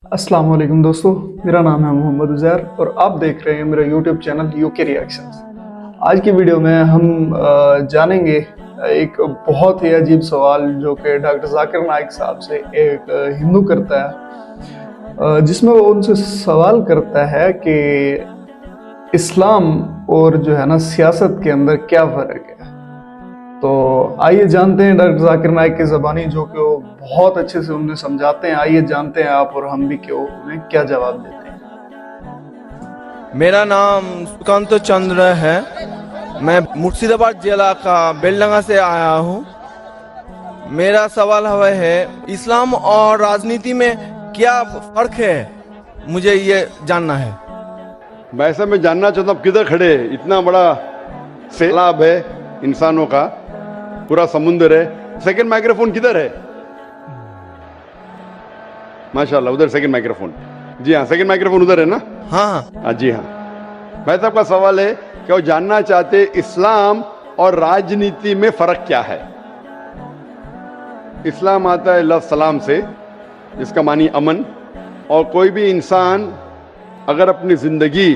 अस्सलाम वालेकुम दोस्तों, मेरा नाम है मोहम्मद उज़ैर और आप देख रहे हैं मेरा यूट्यूब चैनल यूके रिएक्शंस। आज की वीडियो में हम जानेंगे एक बहुत ही अजीब सवाल जो कि डॉक्टर ज़ाकिर नाइक साहब से एक हिंदू करता है, जिसमें वो उनसे सवाल करता है कि इस्लाम और जो है ना सियासत के अंदर क्या फ़र्क है। तो आइए जानते हैं डॉक्टर ज़ाकिर नाइक की ज़बानी, जो कि वो बहुत अच्छे से उन्हें समझाते हैं। आइए जानते हैं आप और हम भी कि वो उन्हें क्या जवाब देते हैं। मेरा नाम सुकांत चंद्र है। मैं मुर्शिदाबाद जिला का बेलडंगा से आया हूँ। मेरा सवाल है इस्लाम और राजनीति में क्या फर्क है, मुझे ये जानना है। वैसे मैं जानना चाहता हूँ किधर खड़े हैं? इतना बड़ा सैलाब है इंसानों का, पूरा समुद्र है। सेकंड माइक्रोफोन किधर है? माशाल्लाह, उधर सेकंड माइक्रोफोन। जी हाँ, सेकंड माइक्रोफोन उधर है ना? हाँ, जी हाँ। भाई साहब का सवाल है कि वो जानना चाहते इस्लाम और राजनीति में फर्क क्या है। इस्लाम आता है लफ्ज़ सलाम से, जिसका मानी अमन, और कोई भी इंसान अगर अपनी ज़िंदगी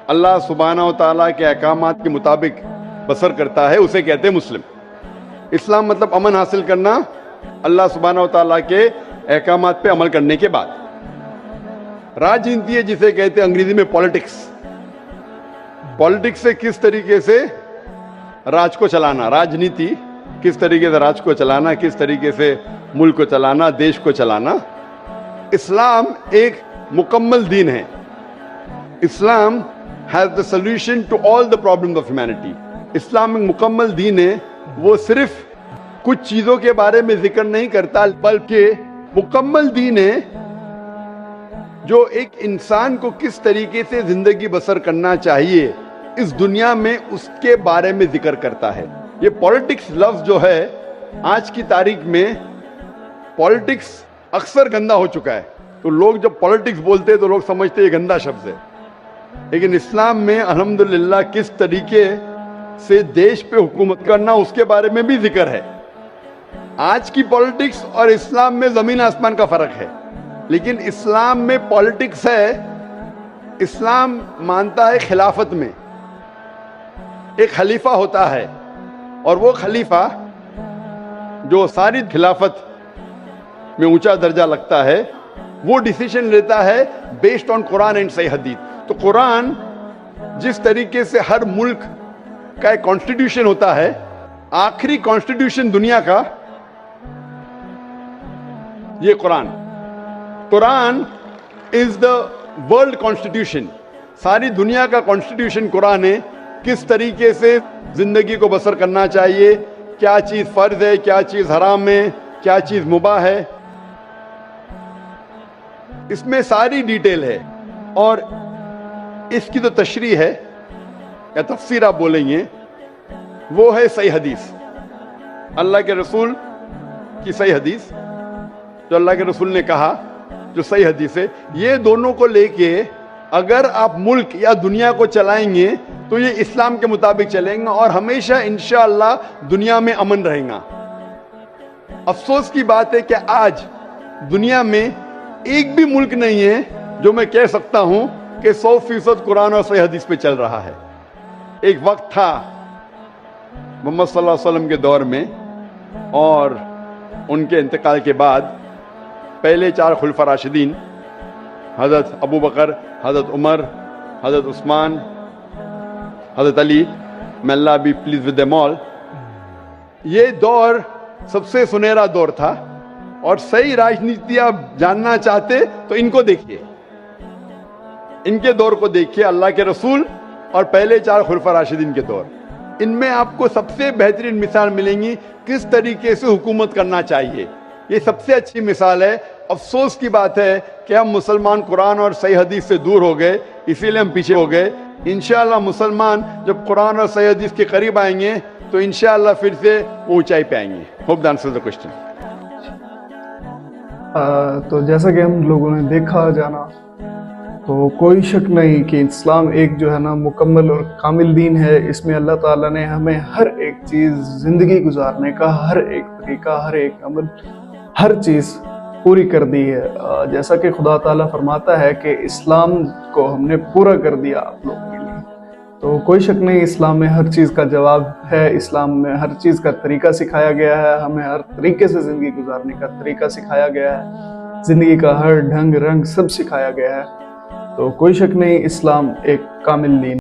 अल्लाह सुब्हानहू व तआला के अहकामात के मुताबिक बसर करता है, उसे कहते हैं मुस्लिम। इस्लाम मतलब अमन हासिल करना अल्लाह सुब्हानहू व तआला के अहकामात पे अमल करने के बाद। राजनीति है जिसे कहते हैं अंग्रेजी में पॉलिटिक्स। पॉलिटिक्स से किस तरीके से राज को चलाना, राजनीति किस तरीके से राज को चलाना, किस तरीके से मुल्क को चलाना, देश को चलाना। इस्लाम एक मुकम्मल दीन है। Islam has the solution to all the problems of humanity. इस्लाम एक मुकम्मल दीन है। वो सिर्फ कुछ चीजों के बारे में जिक्र नहीं करता, बल्कि मुकम्मल दीन है जो एक इंसान को किस तरीके से जिंदगी बसर करना चाहिए इस दुनिया में, उसके बारे में जिक्र करता है। ये पॉलिटिक्स लफ्ज जो है, आज की तारीख में पॉलिटिक्स अक्सर गंदा हो चुका है। तो लोग जब पॉलिटिक्स बोलते हैं तो लोग समझते हैं ये गंदा शब्द है, लेकिन इस्लाम में अल्हम्दुलिल्लाह किस तरीके से देश पे हुकूमत करना, उसके बारे में भी जिक्र है। आज की पॉलिटिक्स और इस्लाम में जमीन आसमान का फर्क है, लेकिन इस्लाम में पॉलिटिक्स है। इस्लाम मानता है खिलाफत में एक खलीफा होता है, और वो खलीफा जो सारी खिलाफत में ऊंचा दर्जा लगता है, वो डिसीजन लेता है बेस्ड ऑन कुरान एंड सही हदीस। तो कुरान जिस तरीके से हर मुल्क का एक कॉन्स्टिट्यूशन होता है, आखिरी कॉन्स्टिट्यूशन दुनिया का ये Quran is the world constitution. सारी दुनिया का कॉन्स्टिट्यूशन कुरान है। किस तरीके से जिंदगी को बसर करना चाहिए, क्या चीज फर्ज है, क्या चीज हराम है, क्या चीज मुबाह है, इसमें सारी डिटेल है। और इसकी तो तशरीह है या तफसीर आप बोलेंगे, वो है सही हदीस, अल्लाह के रसूल की सही हदीस, जो अल्लाह के रसूल ने कहा, जो सही हदीस है। ये दोनों को लेके अगर आप मुल्क या दुनिया को चलाएंगे तो ये इस्लाम के मुताबिक चलेंगे और हमेशा इंशाअल्लाह दुनिया में अमन रहेगा। अफसोस की बात है कि आज दुनिया में एक भी मुल्क नहीं है जो मैं कह सकता हूं कि 100% कुरान और सही हदीस पे चल रहा है। एक वक्त था मोहम्मद सल्लल्लाहु अलैहि वसल्लम के दौर में, और उनके इंतकाल के बाद पहले 4 खुलफा राशिदीन, हज़रत अबू बकर, हज़रत उमर, हज़रत उस्मान, हज़रत Ali, may Allah be pleased with them all, ये दौर सबसे सुनहरा दौर था। और सही राजनीति आप जानना चाहते तो इनको देखिए, इनके दौर को देखिए, अल्लाह के रसूल और पहले 4 खुलफा राशिदीन के दौर। इनमें आपको सबसे बेहतरीन मिसाल मिलेंगी किस तरीके से हुकूमत करना चाहिए। ये सबसे अच्छी मिसाल है। अफसोस की बात है कि हम मुसलमान कुरान और सही हदीस से दूर हो गए, इसीलिए हम पीछे हो गए। इंशाअल्लाह मुसलमान जब कुरान और सही हदीस के करीब आएंगे तो इंशाअल्लाह फिर से ऊंचाई पे आएंगे। Hope that answers the question. तो जैसा कि हम लोगों ने देखा जाना, तो कोई शक नहीं कि इस्लाम एक जो है ना मुकम्मल और कामिल दीन है। इसमें अल्लाह ताला ने हमें हर एक चीज़ ज़िंदगी गुजारने का, हर एक तरीका, हर एक अमल, हर चीज़ पूरी कर दी है। जैसा कि खुदा ताला फरमाता है कि इस्लाम को हमने पूरा कर दिया आप लोगों के लिए। तो कोई शक नहीं, इस्लाम में हर चीज़ का जवाब है, इस्लाम में हर चीज़ का तरीका सिखाया गया है, हमें हर तरीके से ज़िंदगी गुजारने का तरीका सिखाया गया है, ज़िंदगी का हर ढंग रंग सब सिखाया गया है। तो कोई शक नहीं, इस्लाम एक कामिल दीन